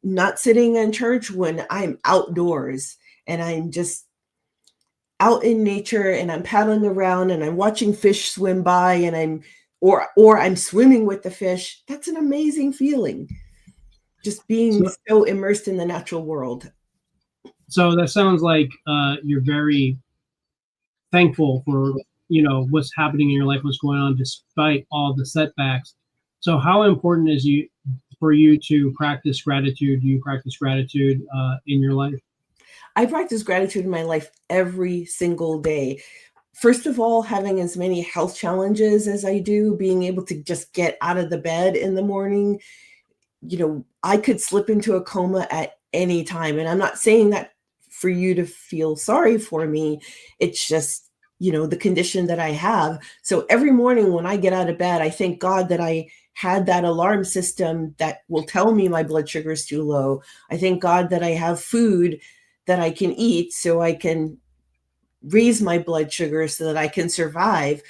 Speaker 3: Not sitting in church, when I'm outdoors and I'm just out in nature and I'm paddling around and I'm watching fish swim by and I'm swimming with the fish. That's an amazing feeling. Just being so immersed in the natural world.
Speaker 2: So that sounds like you're very thankful for, what's happening in your life, what's going on, despite all the setbacks. So how important is for you to practice gratitude? Do you practice gratitude in your life?
Speaker 3: I practice gratitude in my life every single day. First of all, having as many health challenges as I do, being able to just get out of the bed in the morning. I could slip into a coma at any time. And I'm not saying that for you to feel sorry for me. It's just, the condition that I have. So every morning when I get out of bed, I thank God that I had that alarm system that will tell me my blood sugar is too low. I thank God that I have food that I can eat so I can raise my blood sugar so that I can survive.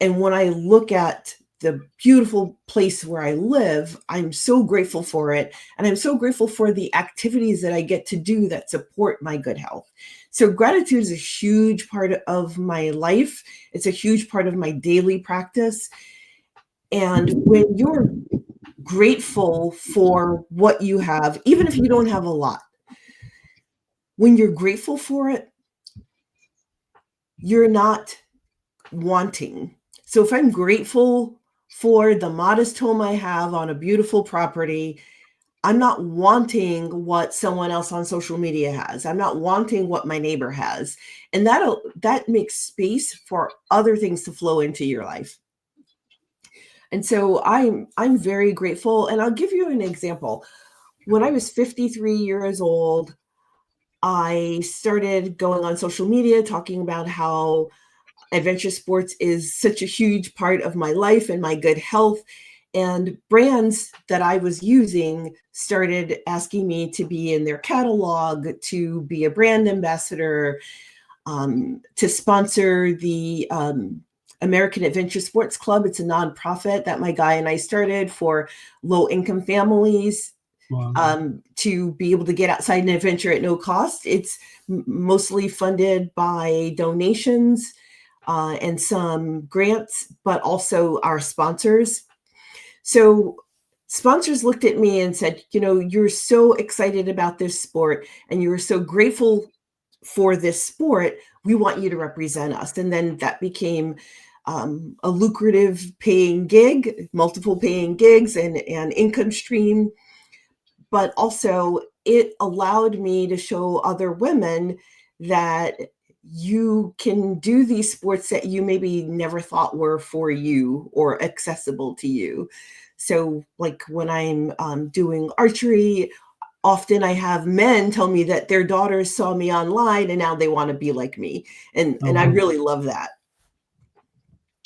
Speaker 3: And when I look at the beautiful place where I live, I'm so grateful for it. And I'm so grateful for the activities that I get to do that support my good health. So gratitude is a huge part of my life. It's a huge part of my daily practice. And when you're grateful for what you have, even if you don't have a lot, when you're grateful for it, you're not wanting. So if I'm grateful for the modest home I have on a beautiful property, I'm not wanting what someone else on social media has. I'm not wanting what my neighbor has. And that makes space for other things to flow into your life. And so I'm very grateful. And I'll give you an example. When I was 53 years old, I started going on social media talking about how adventure sports is such a huge part of my life and my good health. And brands that I was using started asking me to be in their catalog, to be a brand ambassador, to sponsor the American Adventure Sports Club. It's a nonprofit that my guy and I started for low-income families. Wow. To be able to get outside and adventure at no cost. It's mostly funded by donations and some grants, but also our sponsors. So sponsors looked at me and said, you're so excited about this sport and you're so grateful for this sport. We want you to represent us. And then that became a lucrative paying gig, multiple paying gigs and income stream. But also it allowed me to show other women that you can do these sports that you maybe never thought were for you or accessible to you. So like when I'm doing archery, often I have men tell me that their daughters saw me online and now they want to be like me. And I really love that.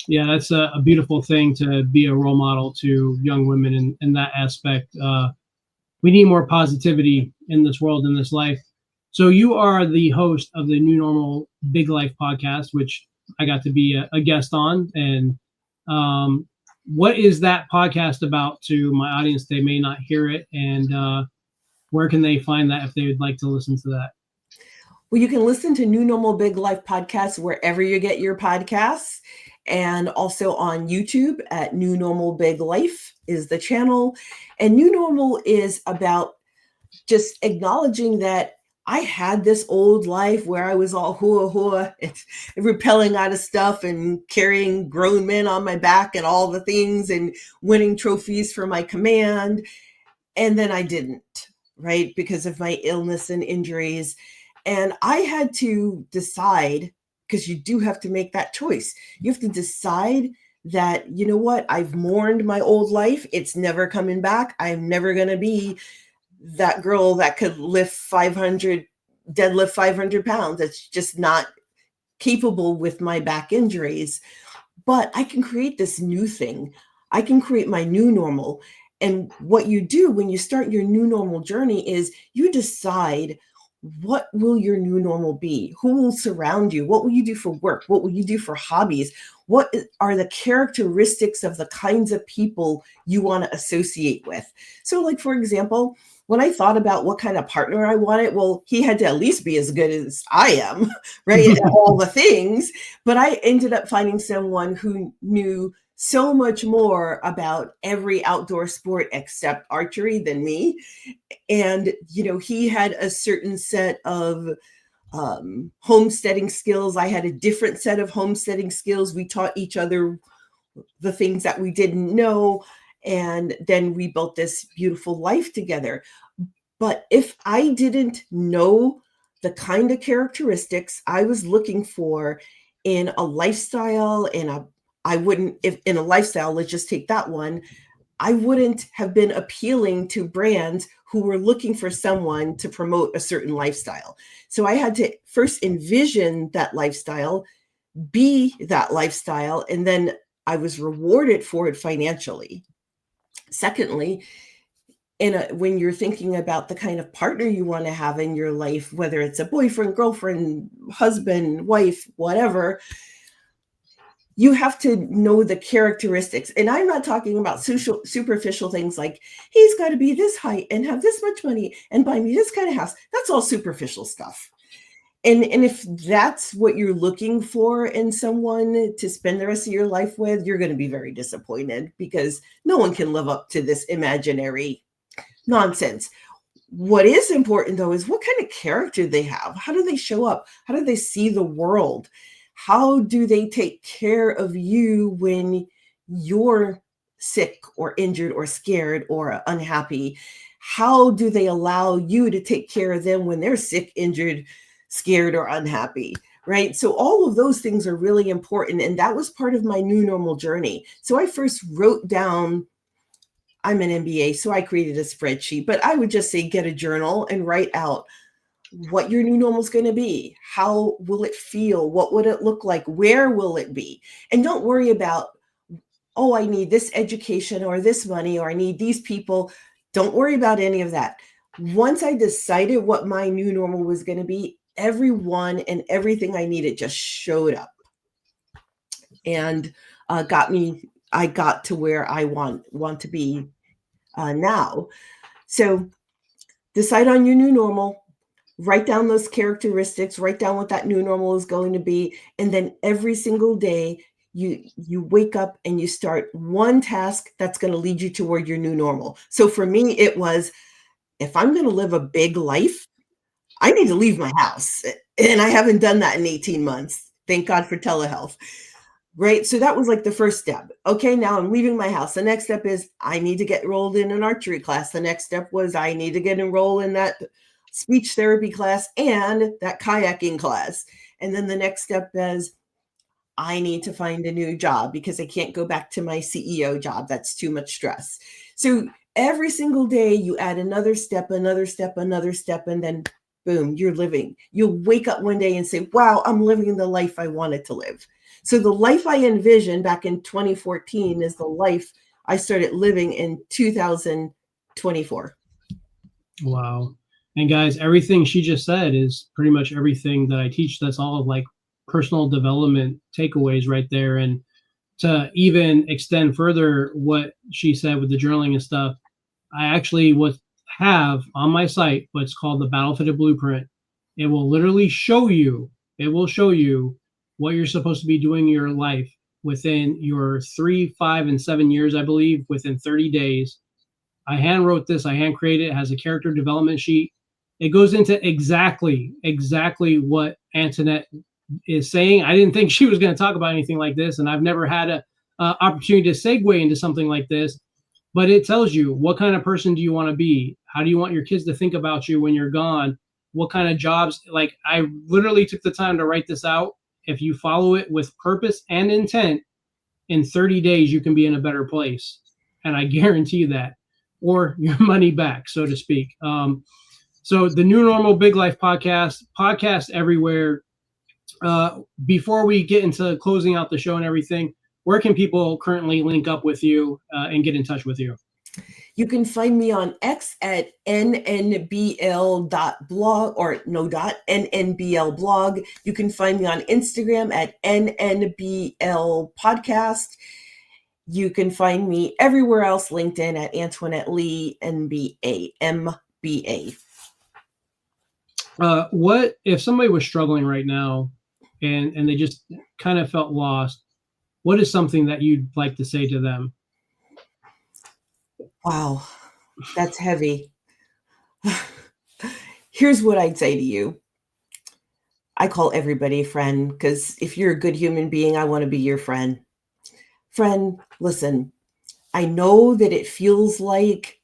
Speaker 2: Yeah, that's a beautiful thing to be a role model to young women in that aspect. We need more positivity in this world, in this life. So you are the host of the New Normal Big Life podcast, which I got to be a guest on. And what is that podcast about to my audience? They may not hear it. And where can they find that if they would like to listen to that?
Speaker 3: Well, you can listen to New Normal Big Life podcast wherever you get your podcasts, and also on YouTube at New Normal Big Life is the channel. And New Normal is about just acknowledging that I had this old life where I was all hua and repelling out of stuff and carrying grown men on my back and all the things and winning trophies for my command. And then I didn't, right? Because of my illness and injuries. And I had to decide, because you do have to make that choice. You have to decide that, you know what, I've mourned my old life. It's never coming back. I'm never going to be that girl that could deadlift 500 pounds. That's just not capable with my back injuries. But I can create this new thing. I can create my new normal. And what you do when you start your new normal journey is you decide, what will your new normal be? Who will surround you? What will you do for work? What will you do for hobbies? What are the characteristics of the kinds of people you want to associate with? So like, for example, when I thought about what kind of partner I wanted, well, he had to at least be as good as I am, right? At all the things. But I ended up finding someone who knew so much more about every outdoor sport except archery than me. And, he had a certain set of homesteading skills. I had a different set of homesteading skills. We taught each other the things that we didn't know. And then we built this beautiful life together. But if I didn't know the kind of characteristics I was looking for in a lifestyle, if in a lifestyle, let's just take that one, I wouldn't have been appealing to brands who were looking for someone to promote a certain lifestyle. So I had to first envision that lifestyle, be that lifestyle, and then I was rewarded for it financially. Secondly, when you're thinking about the kind of partner you want to have in your life, whether it's a boyfriend, girlfriend, husband, wife, whatever, you have to know the characteristics. And I'm not talking about superficial things like he's got to be this height and have this much money and buy me this kind of house. That's all superficial stuff. And if that's what you're looking for in someone to spend the rest of your life with, you're going to be very disappointed, because no one can live up to this imaginary nonsense. What is important, though, is what kind of character they have. How do they show up? How do they see the world? How do they take care of you when you're sick or injured or scared or unhappy? How do they allow you to take care of them when they're sick, injured, scared, or unhappy, right? So all of those things are really important. And that was part of my new normal journey. So I first wrote down, I'm an MBA, so I created a spreadsheet, but I would just say, get a journal and write out what your new normal is going to be. How will it feel? What would it look like? Where will it be? And don't worry about, oh, I need this education or this money, or I need these people. Don't worry about any of that. Once I decided what my new normal was going to be, everyone and everything I needed just showed up and I got to where I want to be now. So decide on your new normal, write down those characteristics, write down what that new normal is going to be. And then every single day you wake up and you start one task that's going to lead you toward your new normal. So for me, it was, if I'm going to live a big life, I need to leave my house. And I haven't done that in 18 months. Thank God for telehealth. Right. So that was like the first step. Okay, now I'm leaving my house. The next step is I need to get enrolled in an archery class. The next step was I need to get enrolled in that speech therapy class and that kayaking class. And then the next step is I need to find a new job because I can't go back to my CEO job. That's too much stress. So every single day you add another step, another step, another step, and then boom, you're living. You'll wake up one day and say, wow, I'm living the life I wanted to live. So the life I envisioned back in 2014 is the life I started living in 2024.
Speaker 2: Wow. And guys, everything she just said is pretty much everything that I teach. That's all of like personal development takeaways right there. And to even extend further what she said with the journaling and stuff, I actually have on my site what's called the Battle Fitted Blueprint. It will literally show you, what you're supposed to be doing in your life within your 3, 5, and 7 years, I believe, within 30 days. I hand wrote this, I hand created it, has a character development sheet. It goes into exactly what Antoinette is saying. I didn't think she was going to talk about anything like this, and I've never had a opportunity to segue into something like this, but it tells you what kind of person do you want to be? How do you want your kids to think about you when you're gone? What kind of jobs? Like, I literally took the time to write this out. If you follow it with purpose and intent, in 30 days, you can be in a better place. And I guarantee that, or your money back, so to speak. So the New Normal Big Life podcast everywhere. Before we get into closing out the show and everything, where can people currently link up with you and get in touch with you?
Speaker 3: You can find me on X at nnbl.blog or no dot nnbl blog. You can find me on Instagram at nnbl podcast. You can find me everywhere else, LinkedIn at Antoinette Lee, MBA.
Speaker 2: What if somebody was struggling right now and they just kind of felt lost? What is something that you'd like to say to them?
Speaker 3: Wow, that's heavy. Here's what I'd say to you. I call everybody a friend because if you're a good human being, I want to be your friend. Friend, listen, I know that it feels like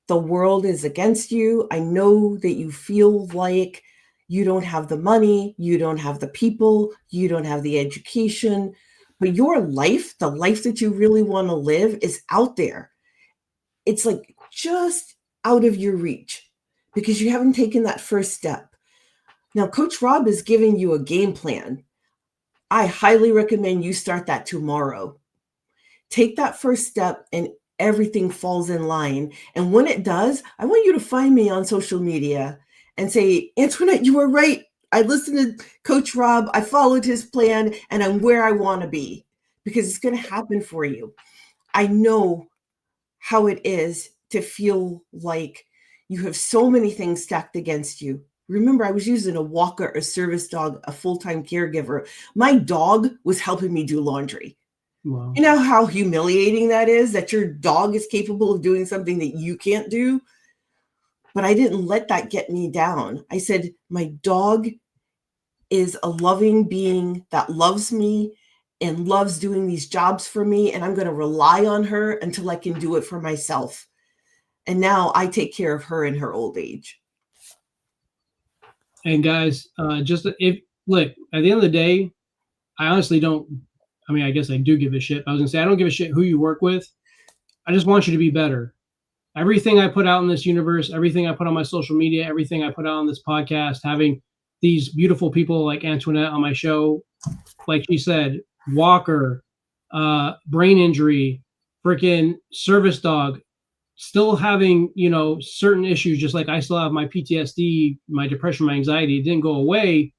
Speaker 3: the world is against you. I know that you feel like you don't have the money, you don't have the people, you don't have the education, but your life, the life that you really want to live, is out there. It's like just out of your reach because you haven't taken that first step. Now, Coach Rob is giving you a game plan. I highly recommend you start that tomorrow. Take that first step and everything falls in line. And when it does, I want you to find me on social media and say, Antoinette, you were right. I listened to Coach Rob. I followed his plan and I'm where I want to be because it's going to happen for you. I know how it is to feel like you have so many things stacked against you. Remember, I was using a walker, a service dog, a full-time caregiver. My dog was helping me do laundry.
Speaker 2: Wow.
Speaker 3: You know how humiliating that is, that your dog is capable of doing something that you can't do? But I didn't let that get me down. I said, my dog is a loving being that loves me and loves doing these jobs for me, and I'm going to rely on her until I can do it for myself. And now I take care of her in her old age.
Speaker 2: And guys, look, at the end of the day, I honestly don't, I guess I do give a shit. I was going to say, I don't give a shit who you work with. I just want you to be better. Everything I put out in this universe, everything I put on my social media, everything I put out on this podcast, having these beautiful people like Antoinette on my show, like she said, walker, brain injury, freaking service dog, still having, certain issues, just like I still have my PTSD, my depression, my anxiety. It didn't go away,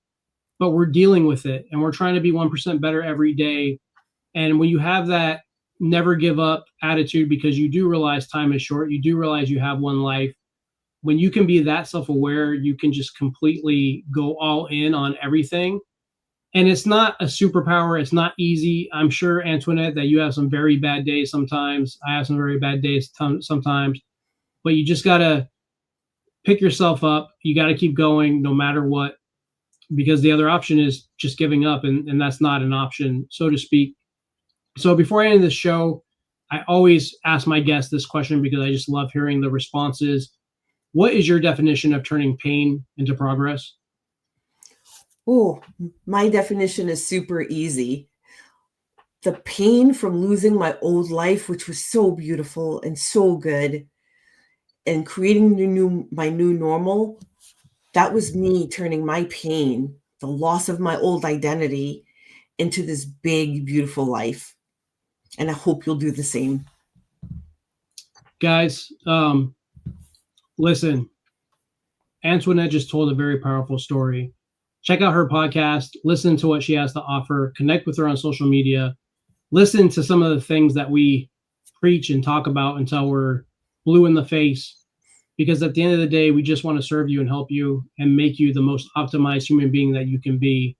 Speaker 2: but we're dealing with it and we're trying to be 1% better every day. And when you have that never give up attitude, because you do realize time is short, you do realize you have one life. When you can be that self-aware, you can just completely go all in on everything. And it's not a superpower. It's not easy. I'm sure, Antoinette, that you have some very bad days sometimes. I have some very bad days sometimes. But you just got to pick yourself up. You got to keep going no matter what, because the other option is just giving up. And that's not an option, so to speak. So before I end the show, I always ask my guests this question because I just love hearing the responses. What is your definition of turning pain into progress?
Speaker 3: Oh, my definition is super easy. The pain from losing my old life, which was so beautiful and so good, and creating my new normal, that was me turning my pain, the loss of my old identity, into this big, beautiful life. And I hope you'll do the same.
Speaker 2: Guys, listen, Antoinette just told a very powerful story. Check out her podcast, listen to what she has to offer, connect with her on social media, listen to some of the things that we preach and talk about until we're blue in the face. Because at the end of the day, we just want to serve you and help you and make you the most optimized human being that you can be.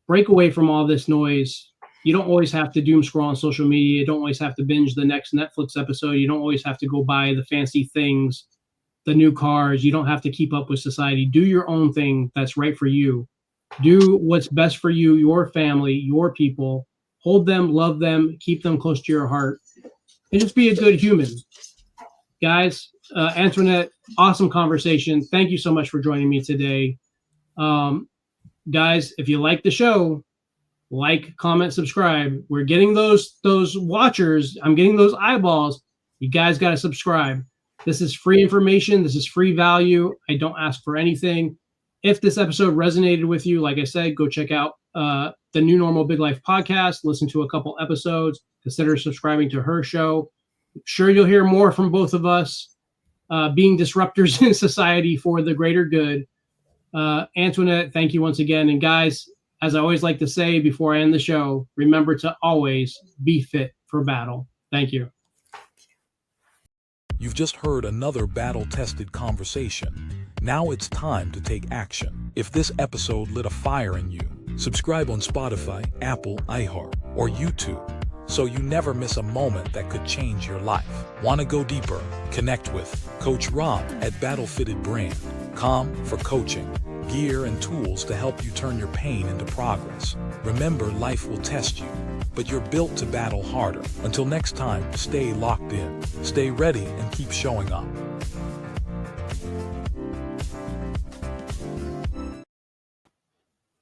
Speaker 2: Break away from all this noise. You don't always have to doom scroll on social media. You don't always have to binge the next Netflix episode. You don't always have to go buy the fancy things, the new cars. You don't have to keep up with society. Do your own thing that's right for you. Do what's best for you, your family, your people. Hold them, love them, keep them close to your heart, and just be a good human. Guys, Antoinette, awesome conversation. Thank you so much for joining me today. Guys, if you like the show, like, comment, subscribe. We're getting those watchers. I'm getting those eyeballs. You guys got to subscribe. This is free information. This is free value. I don't ask for anything. If this episode resonated with you, like I said, go check out the New Normal Big Life podcast. Listen to a couple episodes. Consider subscribing to her show. I'm sure you'll hear more from both of us being disruptors in society for the greater good. Antoinette, thank you once again. And guys, as I always like to say before I end the show, remember to always be fit for battle. Thank you.
Speaker 1: You've just heard another battle-tested conversation. Now it's time to take action. If this episode lit a fire in you, subscribe on Spotify, Apple, iHeart, or YouTube so you never miss a moment that could change your life. Want to go deeper? Connect with Coach Rob at BattleFittedBrand.com for coaching, gear, and tools to help you turn your pain into progress. Remember, life will test you, but you're built to battle harder. Until next time, stay locked in, stay ready, and keep showing up.